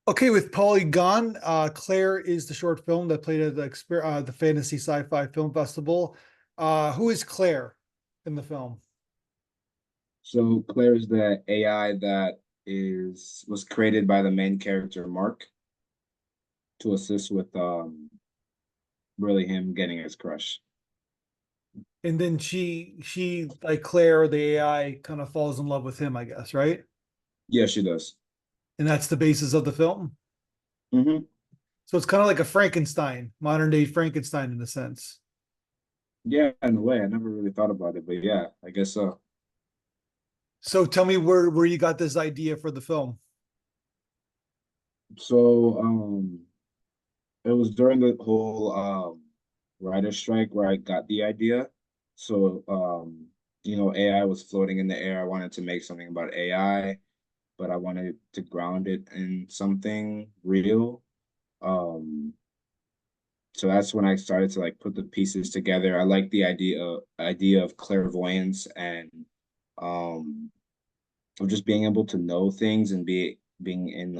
Okay, with Polygon, Claire is the short film that played at the Fantasy Sci-Fi Film Festival. Who is Claire in the film? So Claire is the AI that was created by the main character Mark to assist with really him getting his crush. And then she like Claire, the AI, kind of falls in love with him, I guess, right? Yeah, she does. And that's the basis of the film. Hmm. So it's kind of like a Frankenstein, modern day Frankenstein in a sense. Yeah, in a way, I never really thought about it, but yeah, I guess so. So tell me where you got this idea for the film. So it was during the whole writer strike where I got the idea. So AI was floating in the air. I wanted to make something about AI, but I wanted to ground it in something real. Um, so that's when I started to like put the pieces together. I like the idea of clairvoyance and um of just being able to know things and being in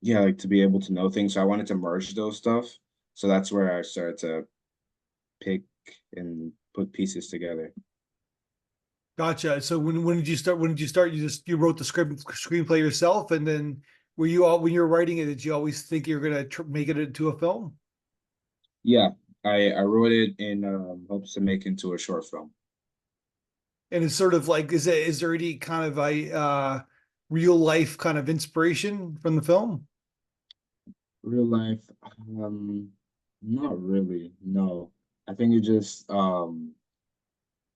yeah, like to be able to know things. So I wanted to merge those stuff. So that's where I started to pick and put pieces together. Gotcha. So when did you start? When did you start? You wrote the screenplay yourself, and then were you all when you were writing it? Did you always think you were gonna make it into a film? Yeah, I wrote it in hopes to make into a short film. And it's sort of like, is there any kind of a real life kind of inspiration from the film? Real life, not really. No. I think it just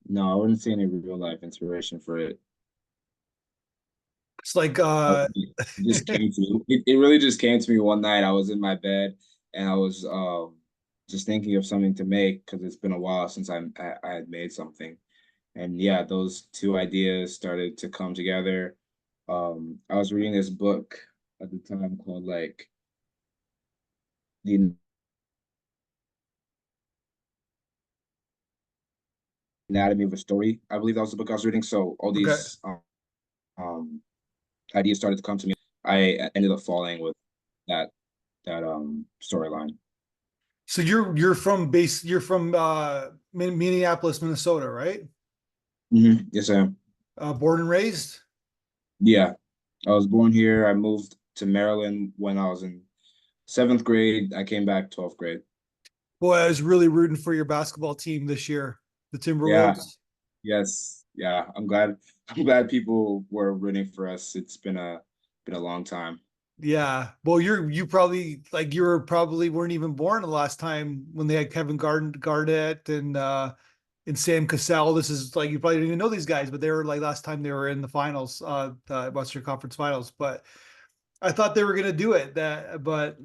no, I wouldn't see any real life inspiration for it. It's like It just came to me. It really just came to me one night. I was in my bed and I was just thinking of something to make because it's been a while since I had made something. And yeah, those two ideas started to come together. I was reading this book at the time called like The Anatomy of a Story. I believe that was the book I was reading. So all okay. these um ideas started to come to me. I ended up falling with that that storyline. So you're from Minneapolis, Minnesota, right? Yes, I am. Born and raised. Yeah, I was born here. I moved to Maryland when I was in seventh grade. I came back 12th grade. Boy, I was really rooting for your basketball team this year, the Yeah, Timberwolves. yes, yeah. I'm glad people were rooting for us. It's been a long time. Yeah. Well, you probably like you were probably weren't even born the last time when they had Garnett and Sam Cassell. This is like you probably didn't even know these guys, but they were like last time they were in the finals, the Western Conference Finals. But I thought they were gonna do it. But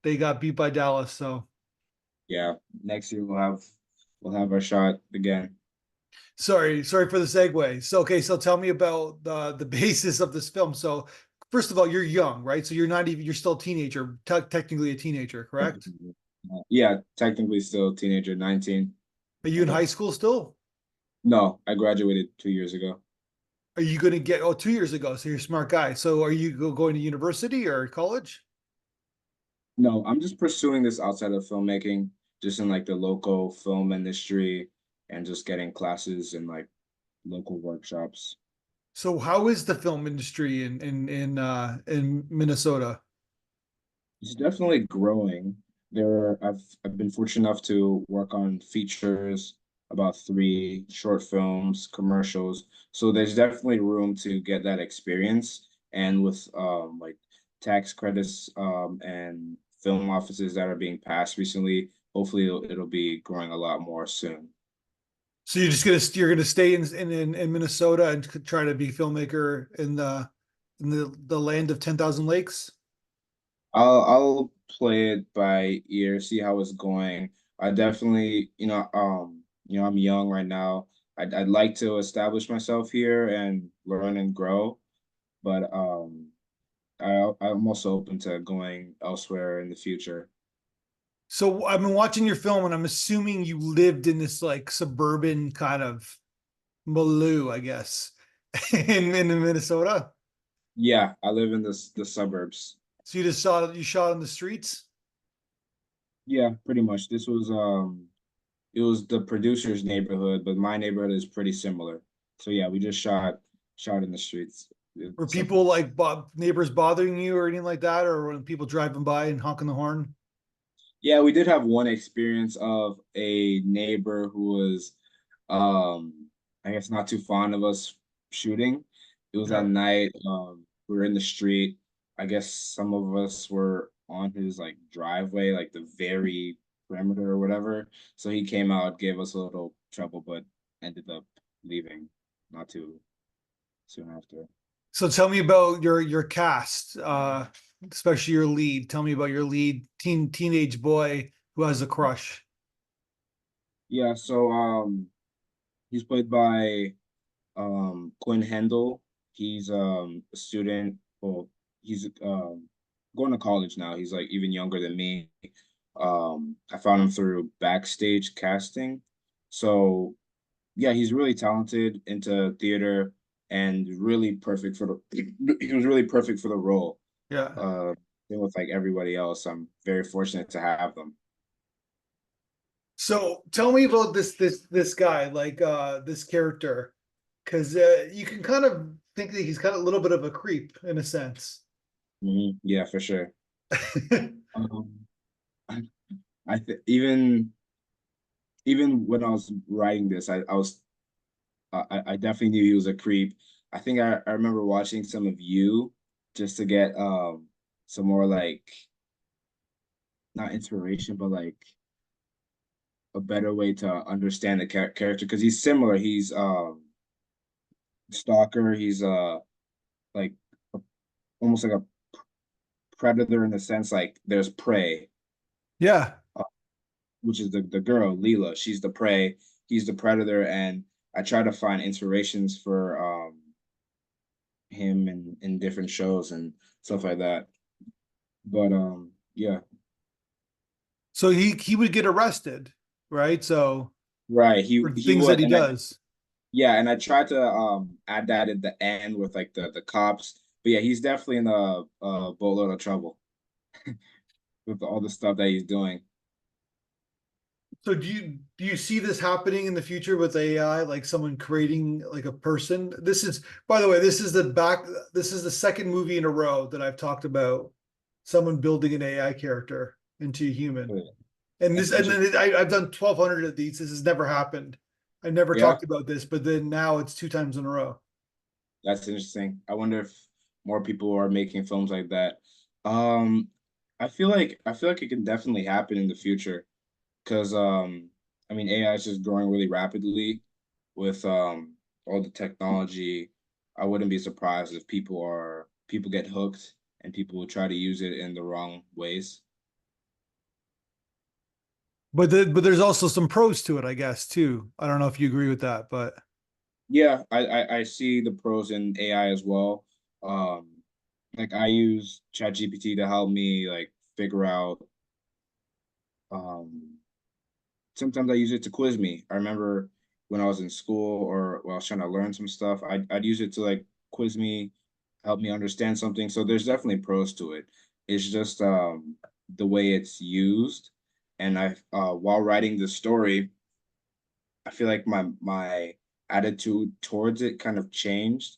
they got beat by Dallas. So Yeah, next year we'll have our shot again. sorry for the segue. So okay, so tell me about the basis of this film. So first of all, you're young, right? So you're still a teenager, technically a teenager, correct? Yeah, technically still teenager, 19. Are you I in high guess. school still? No, I graduated 2 years ago. Are you going to get, 2 years ago? So you're a smart guy. So are you going to university or college? No, I'm just pursuing this outside of filmmaking, just in like the local film industry and just getting classes and like local workshops. So how is the film industry in Minnesota? It's definitely growing. I've been fortunate enough to work on features, about three short films, commercials. So there's definitely room to get that experience. And with like tax credits and film offices that are being passed recently, hopefully it'll be growing a lot more soon. So you're gonna stay in Minnesota and try to be filmmaker in the land of 10,000 lakes. I'll play it by ear, see how it's going. I definitely, I'm young right now. I'd like to establish myself here and learn and grow, but I'm also open to going elsewhere in the future. So I've been watching your film and I'm assuming you lived in this like suburban kind of milieu, I guess, in Minnesota. Yeah, I live in the suburbs. So you shot on the streets? Yeah, pretty much. It was the producer's neighborhood, but my neighborhood is pretty similar. So yeah, we just shot in the streets. Were Stuff people like like neighbors bothering you or anything like that, or when people driving by and honking the horn? Yeah, we did have one experience of a neighbor who was, I guess not too fond of us shooting. It was at Yeah. night. We were in the street. I guess some of us were on his like driveway, like the very perimeter or whatever. So he came out, gave us a little trouble, but ended up leaving not too soon after. So tell me about your cast, especially your lead. Tell me about your lead teenage boy who has a crush. Yeah, so he's played by Quinn Hendel. He's a student. Well, he's going to college now. He's like even younger than me. I found him through backstage casting. So yeah, he's really talented into theater and really perfect for the he was really perfect for the role. Yeah. Uh Same with like everybody else. I'm very fortunate to have them. So tell me about this guy, like this character, because you can kind of think that he's kind of a little bit of a creep in a sense. Yeah, for sure. Um, I, I th even when I was writing this, I definitely knew he was a creep. I think I remember watching some of you just to get some more like not inspiration, but like a better way to understand the character because he's similar. He's stalker. He's like a, almost like a predator in the sense like there's prey, Yeah. uh, which is the girl Leela. She's the prey. He's the predator, and I try to find inspirations for him in different shows and stuff like that. But yeah, So he would get arrested, right? So right. for the He things that would, he and I does. yeah, and I tried to add that at the end with like the cops. But yeah, he's definitely in a boatload of trouble with all the stuff that he's doing. So do you see this happening in the future with AI, like someone creating like a person? This is, by the way, this is the second movie in a row that I've talked about someone building an AI character into a human. But And that's this, and interesting. then I've done 1,200 of these. This has never happened. I never Yeah, talked about this, but then now it's two times in a row. that's interesting. I wonder if more people are making films like that. Um, I feel like it can definitely happen in the future because I mean AI is just growing really rapidly with all the technology. I wouldn't be surprised if people get hooked and people will try to use it in the wrong ways. But there's also some pros to it, I guess, too. I don't know if you agree with that, but Yeah, I see the pros in AI as well. Um, like I use ChatGPT to help me like figure out um sometimes I use it to quiz me. I remember when I was in school or when I was trying to learn some stuff, I'd use it to like quiz me, help me understand something. So there's definitely pros to it. It's just the way it's used. And I while writing the story, I feel like my attitude towards it kind of changed.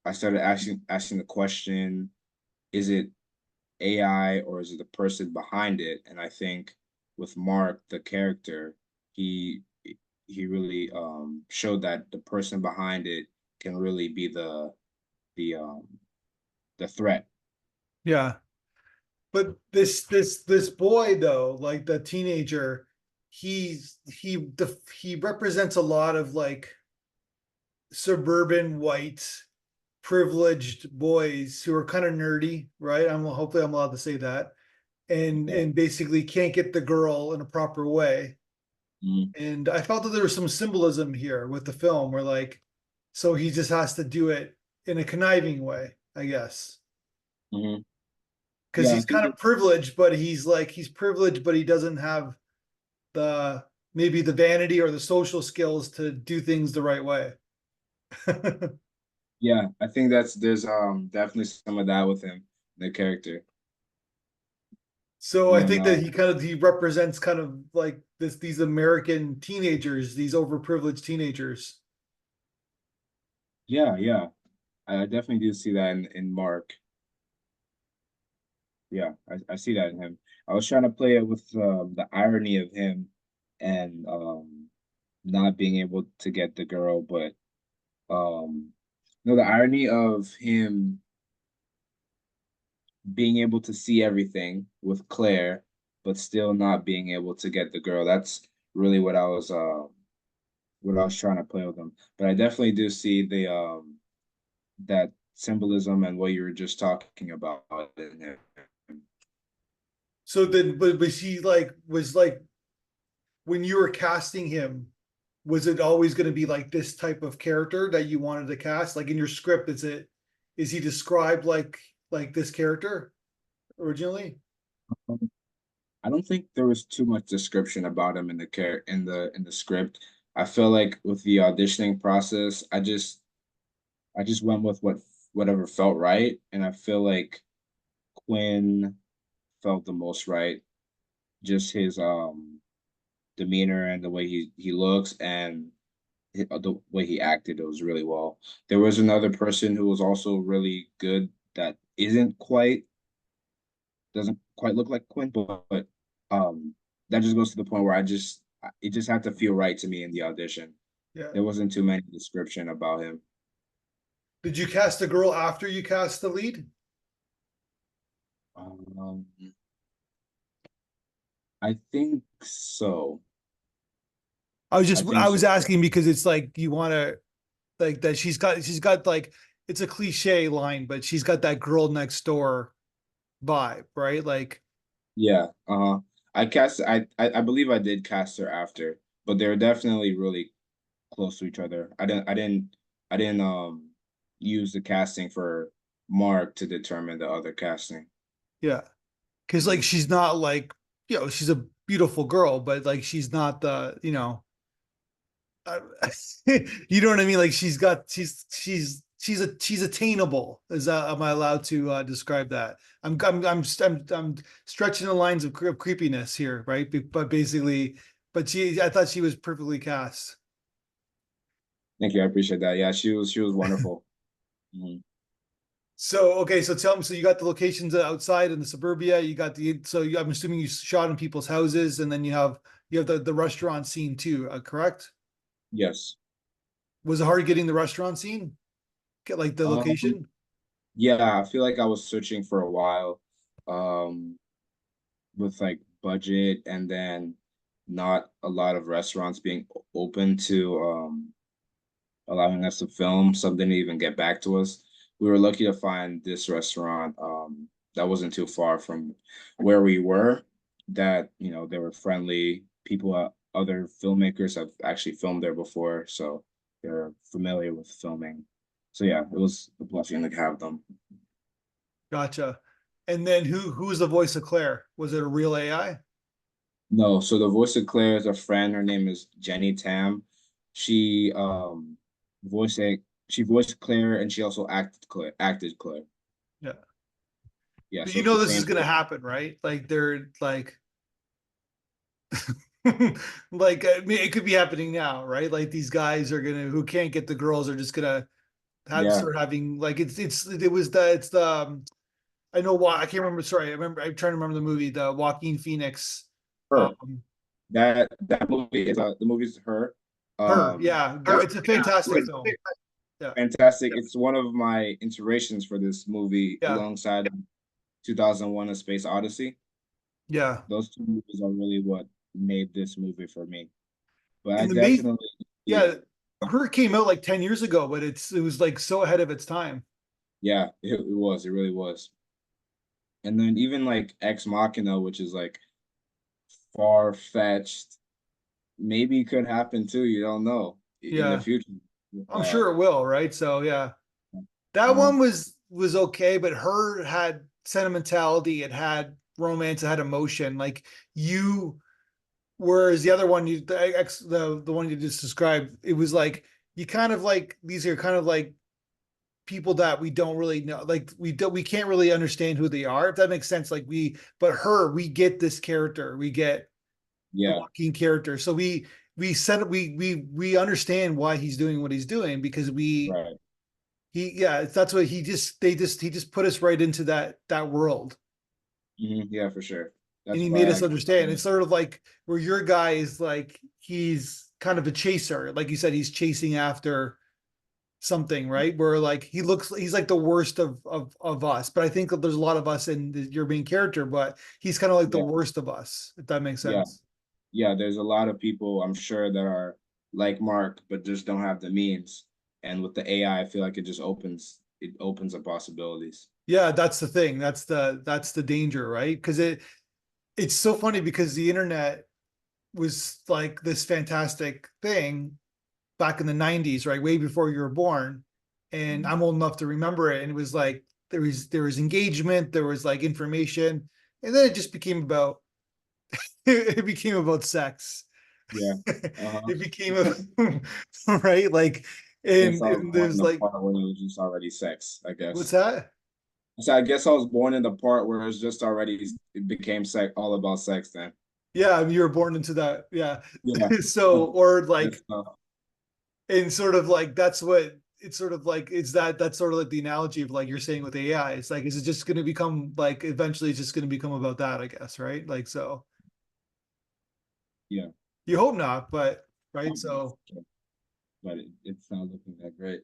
I started asking the question, is it AI or is it the person behind it? And I think with Mark, the character, he he really showed that the person behind it can really be the um the threat. yeah. But this boy though, like the teenager, he represents a lot of like suburban white privileged boys who are kind of nerdy, right? I'm hopefully I'm allowed to say that, Yeah. and basically can't get the girl in a proper way. Mhm. And I felt that there was some symbolism here with the film where like, so he just has to do it in a conniving way, I guess. Mhm. Because Yeah, I he's think kind of privileged, but he's privileged, but he doesn't have the maybe the vanity or the social skills to do things the right way. Yeah, I think there's definitely some of that with him, the character. So And I then think that he represents kind of like these American teenagers, these overprivileged teenagers. yeah, yeah. I definitely do see that in Mark. Yeah, I see that in him. I was trying to play it with the irony of him and not being able to get the girl, but no, the irony of him being able to see everything with Claire, but still not being able to get the girl. That's really what I was trying to play with him. But I definitely do see the that symbolism and what you were just talking about in him. So then, but she like was like when you were casting him, was it always going to be like this type of character that you wanted to cast? Like in your script, is he described like this character originally? I don't think there was too much description about him in the in the script. I feel like with the auditioning process, I just went with whatever felt right, and I feel like Quinn felt the most right. Just his demeanor and the way he looks and the way he acted, it was really well. There was another person who was also really good that doesn't quite look like Quinn, but that just goes to the point where it just had to feel right to me in the audition. Yeah. There wasn't too many description about him. Did you cast the girl after you cast the lead? Um, I think so. I think I so. was asking because it's like you want to like that she's got like it's a cliche line, but she's got that girl next door vibe, right? Like Yeah. Uh-huh. I believe I did cast her after, but they're definitely really close to each other. I didn't use the casting for Mark to determine the other casting. yeah, because like Mhm. she's not like she's a beautiful girl, but like she's not the uh, you know what I mean? Like she's attainable. Is that am I allowed to describe that? I'm stretching the lines of creepiness here, right? But basically, but I thought she was perfectly cast. Thank you. I appreciate that. Yeah, she was wonderful. Mhm. So okay, so tell me. So you got the locations outside in the suburbia. You got I'm assuming you shot in people's houses, and then you have the restaurant scene too. Correct? Yes. Was it hard getting the restaurant scene? Get like the Um, location? yeah, I feel like I was searching for a while, um, with like budget and then not a lot of restaurants being open to allowing us to film. Some didn't even get back to us. We were lucky to find this restaurant that wasn't too far from where we were. That they were friendly people. Other filmmakers have actually filmed there before, so they're familiar with filming. So yeah, it was a blessing to have them. Gotcha. And then who was the voice of Claire? Was it a real AI? No, so the voice of Claire is a friend. Her name is Jenny Tam. She voiced a she voiced Claire and she also acted Claire. Yeah. Yeah, But so you it's know the this is same gonna person. happen, right? Like they're like like I mean it could be happening now, right? Like these guys are gonna who can't get the girls are just gonna have Yeah, start having like it was the it's the I know why I can't remember. Sorry, I remember. I'm trying to remember the movie, the Joaquin Phoenix. her. Um, That movie is the movie's her. her, Um, yeah, her, it's a yeah, fantastic it's film. Yeah, fantastic. It's one of my inspirations for this movie yeah, alongside 2001: A Space Odyssey. yeah. Those two movies are really what made this movie for me. But I And the main, definitely, yeah, her came out like 10 years ago, but it was like so ahead of its time. yeah, it really was. And then even like Ex Machina, which is like far fetched, maybe could happen too. You don't know in the Yeah, future. I'm sure it will, right? So yeah, that Uh, one was okay, but her had sentimentality, it had romance, it had emotion. Like you, whereas the other one, the one you just described, it was like you kind of like these are kind of like people that we don't really know, like we can't really understand who they are, if that makes sense. Like but her, we get this character, we get the Yeah, Joaquin character, so we said we understand why he's doing what he's doing, because right. yeah, that's what he just put us right into that world, Yeah, for sure. and That's he made why us understand. It's sort of like where your guy is like he's kind of a chaser, like you said, he's chasing after something, right? Where like he's like the worst of us. But I think that there's a lot of us in your main character, but he's kind of like the yeah, worst of us, if that makes yeah, sense. yeah. There's a lot of people I'm sure that are like Mark, but just don't have the means. And with the AI, I feel like it opens up possibilities. Yeah, that's the thing. That's the danger, right? Because it's so funny because the internet was like this fantastic thing back in the 90s, right? Way before you were born. And Mhm. I'm old enough to remember it. And it was like there was engagement, there was like information, and then it just became about it became about sex. Yeah. Uh-huh. It became a right, like, Guess I was and born in there's the like, part where it was just already sex, I what's guess. that? So I guess I was born in the part where it's just already it became sex all about sex then. Yeah, I mean, you were born into that. Yeah. Yeah. So, or That's like, tough. and sort of like that's what it's sort of like, it's that's sort of like the analogy of like you're saying with AI. It's like, is it just going to become like eventually it's just going to become about that, I guess, right? Like, so Yeah. you hope not, but right. Oh, no, So, for sure. But it's not looking that great.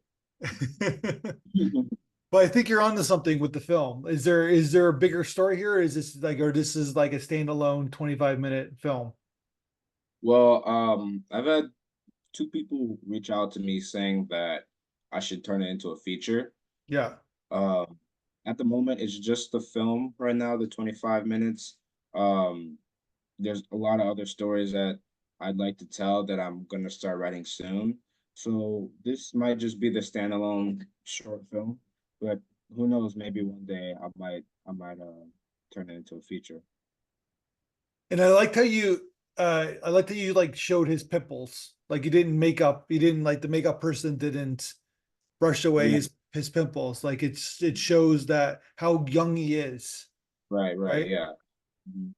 but I think you're onto something with the film. Is there a bigger story here? Or is this like, or this is like a standalone 25-minute film? Well, I've had two people reach out to me saying that I should turn it into a feature. Yeah. Um, at the moment, it's just the film right now, the 25 minutes. Um, there's a lot of other stories that I'd like to tell that I'm gonna start writing soon. So this might just be the standalone short film, but who knows? Maybe one day I might turn it into a feature. And I liked how you like showed his pimples. Like you didn't like the makeup person didn't brush away Yeah, his pimples. Like it shows that how young he is, right, right, right? yeah. Mhm.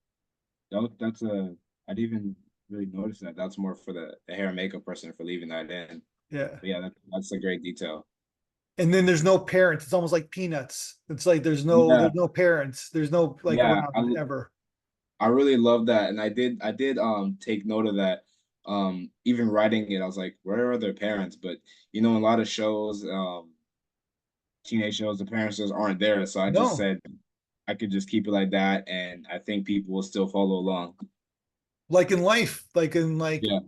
That's a I didn't even really notice that. That's more for the hair and makeup person for leaving that in. Yeah. But yeah, that's a great detail. And then there's no parents. It's almost like peanuts. It's like Yeah, there's no parents. There's no like yeah. I around ever. I really love that, and I did take note of that. Even writing it, I was like, where are their parents? But in a lot of shows, teenage shows, the parents just aren't there. So I just No. said I could just keep it like that, and I think people will still follow along. Like in life, like in like Yeah,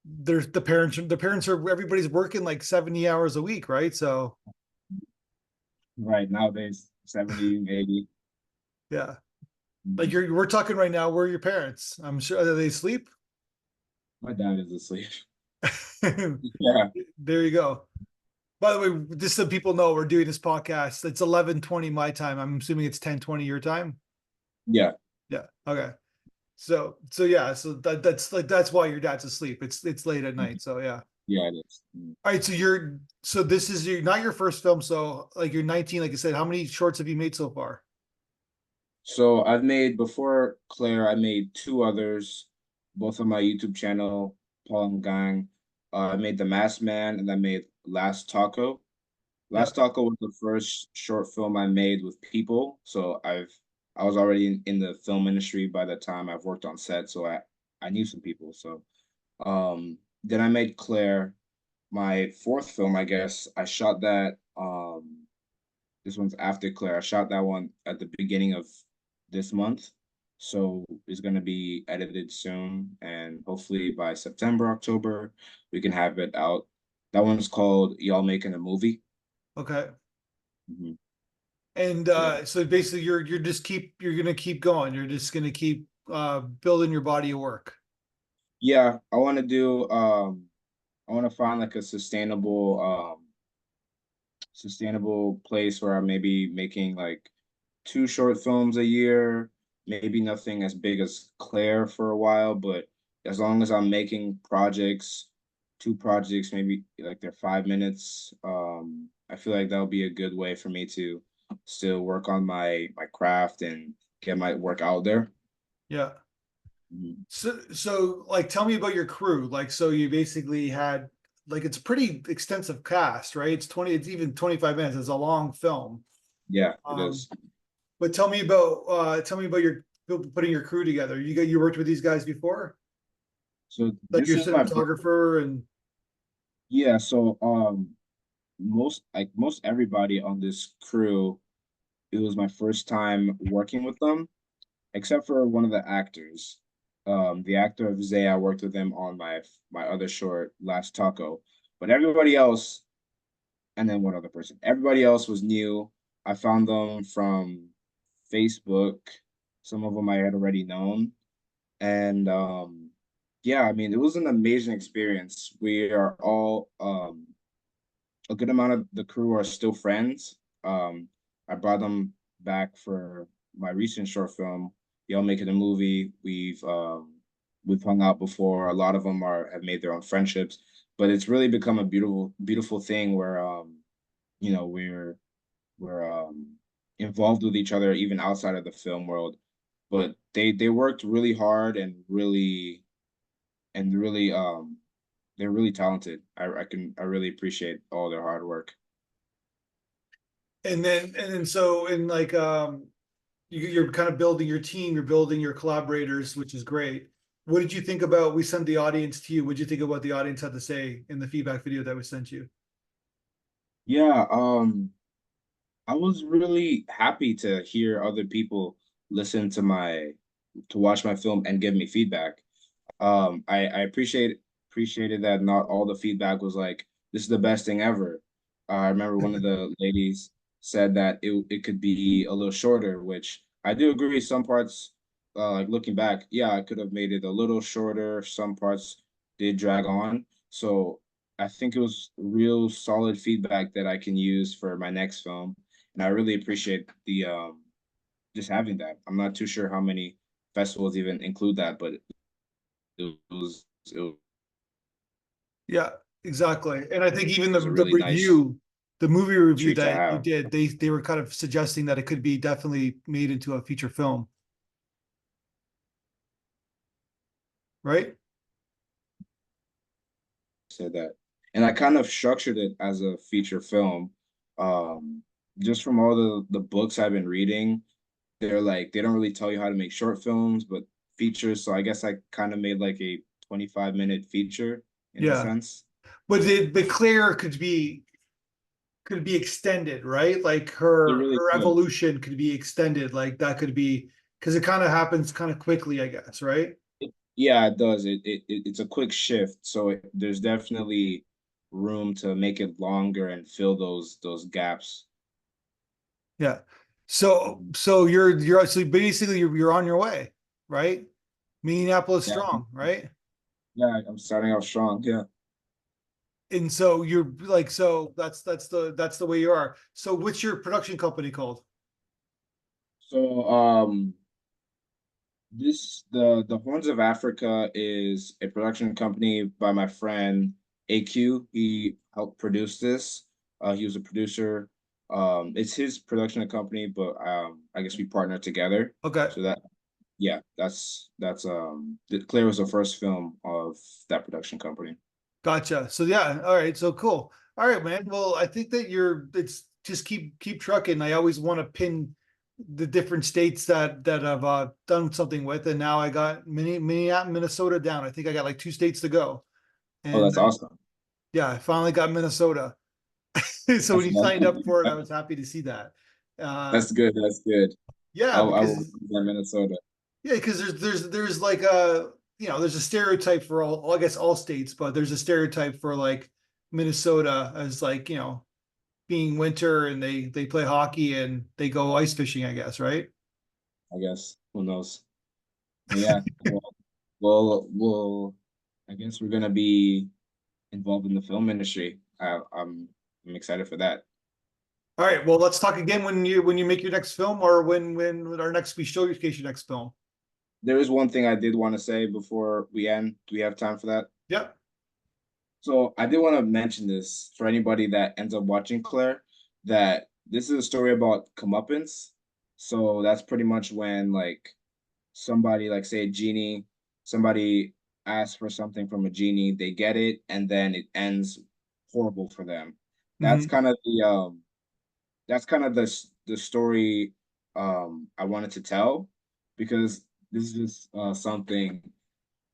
there's the parents are everybody's working like 70 hours a week, right? So right. Nowadays, 70, 80. yeah. Like Mhm. we're talking right now, where are your parents? I'm sure, are they asleep? My dad is asleep. There Yeah, you go. By the way, just so people know, we're doing this podcast. It's 11:20 my time. I'm assuming it's 10:20 your time. yeah, Yeah. Okay. So yeah. So that's why your dad's asleep. It's late at night. So yeah. yeah. It is. Mhm. All right. So this is not your first film. So like you're 19. Like I said, how many shorts have you made so far? So I've made before Claire, I made two others, both on my YouTube channel, Paul and Gang. I made The Masked Man and I made Last Taco. Yeah. Last Taco was the first short film I made with people. So I was already in the film industry by the time I've worked on set, so I knew some people. So then I made Claire, my fourth film, I guess. I shot that this one's after Claire. I shot that one at the beginning of this month. So it's going to be edited soon. And hopefully by September, October, we can have it out. That one's called Y'all Making a Movie. Okay. Mhm. And Yeah. so basically you're gonna keep going. You're just gonna keep building your body of work. Yeah. I want to find like a sustainable place where I'm maybe making like two short films a year, maybe nothing as big as Claire for a while, but as long as I'm making projects, two projects, maybe like they're 5 minutes, I feel like that would be a good way for me to still work on my craft and get my work out there. Yeah. Mhm. So like tell me about your crew. Like so you basically had like it's a pretty extensive cast, right? It's even 25 minutes. It's a long film. Yeah, it Um, is. but tell me about your putting your crew together. You worked with these guys before? So Like this your is my first, cinematographer and yeah, so most everybody on this crew, it was my first time working with them, except for one of the actors. The actor of Zay, I worked with him on my other short, Last Taco. But everybody else, and then one other person, everybody else was new. I found them from Facebook. Some of them I had already known. And yeah, I mean, it was an amazing experience. We are all a good amount of the crew are still friends. I brought them back for my recent short film, Y'all Making a Movie. We've hung out before. A lot of them are have made their own friendships, but it's really become a beautiful thing where you know, we're involved with each other even outside of the film world. But they worked really hard and really they're really talented. I really appreciate all their hard work. then so in like you're kind of building your team, you're building your collaborators, which is great. What did you think about? We sent the audience to you. What did you think of what the audience had to say in the feedback video that we sent you? Yeah, I was really happy to hear other people listen to watch my film and give me feedback. I appreciated that not all the feedback was like, this is the best thing ever. I remember one of the ladies said that it could be a little shorter, which I do agree. Some parts, like looking back, yeah, I could have made it a little shorter. Some parts did drag on. So I think it was real solid feedback that I can use for my next film. And I really appreciate the just having that. I'm not too sure how many festivals even include that, but it Yeah, exactly. And I think even was a the really nice review, the movie review treat to that you have. did, they were kind of suggesting that it could be definitely made into a feature film, right? Said that, and I kind of structured it as a feature film. Um, just from all the books I've been reading, they're like they don't really tell you how to make short films, but features. So I guess I kind of made like a 25-minute feature in a Yeah. sense. But Claire could be extended, right? Like It really her could. evolution could be extended. Like that could be because it kind of happens kind of quickly, I guess, right? Yeah, it does. It's a quick shift, so there's definitely room to make it longer and fill those gaps. Yeah. So you're actually basically you're on your way, right? Minneapolis Yeah, strong, right? yeah, I'm starting off strong. Yeah. And so you're like so that's the way you are. So what's your production company called? So the Horns of Africa is a production company by my friend AQ. He helped produce this. He was a producer. It's his production company, but I guess we partner together. Okay. So that yeah, Claire was the first film of that production company. Gotcha. So yeah, all right. So cool. All right, man. Well, I think that it's just keep trucking. I always want to pin the different states that I've done something with, and now I got Minnesota down. I think I got like two states to go, Oh, and that's awesome. yeah, I finally got Minnesota. So when That's you signed up for it, I was happy to see that. Uh, that's good. That's good. yeah, I will because represent Minnesota. yeah, because there's like a there's a stereotype for all I guess all states, but there's a stereotype for like Minnesota as like being winter and they play hockey and they go ice fishing, I guess, right? I guess who knows? But yeah, well, I guess we're gonna be involved in the film industry. I'm excited for that. All right, well, let's talk again when you make your next film or when our next we showcase your next film. There is one thing I did want to say before we end. Do we have time for that? Yep. So I did want to mention this for anybody that ends up watching Claire, that this is a story about comeuppance. So that's pretty much when like somebody, like say a genie, somebody asks for something from a genie, they get it, and then it ends horrible for them. That's Hmm. kind of the story I wanted to tell, because this is something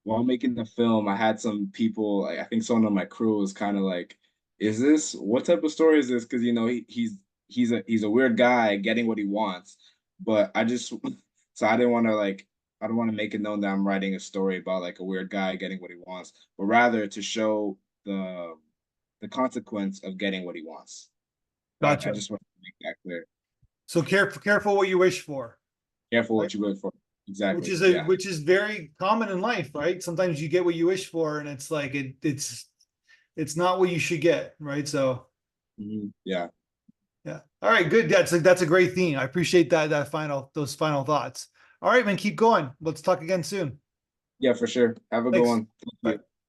while making the film. I had some people, I think someone on my crew was kind of like, is this, what type of story is this? Because you know he's a weird guy getting what he wants, but I just so I didn't want to like, I don't want to make it known that I'm writing a story about like a weird guy getting what he wants, but rather to show the consequence of getting what he wants. That I Gotcha. just want to make that clear. So careful what you wish for, Careful right? what you wish for. Which Exactly. is Yeah. which is very common in life, right? Sometimes you get what you wish for, and it's like it's not what you should get, right? So Yeah. yeah. All right, good. That's a great theme. I appreciate those final thoughts. All right, man, keep going. Let's talk again soon. Yeah, for sure. Have a good Thanks. one. Thank Bye. you.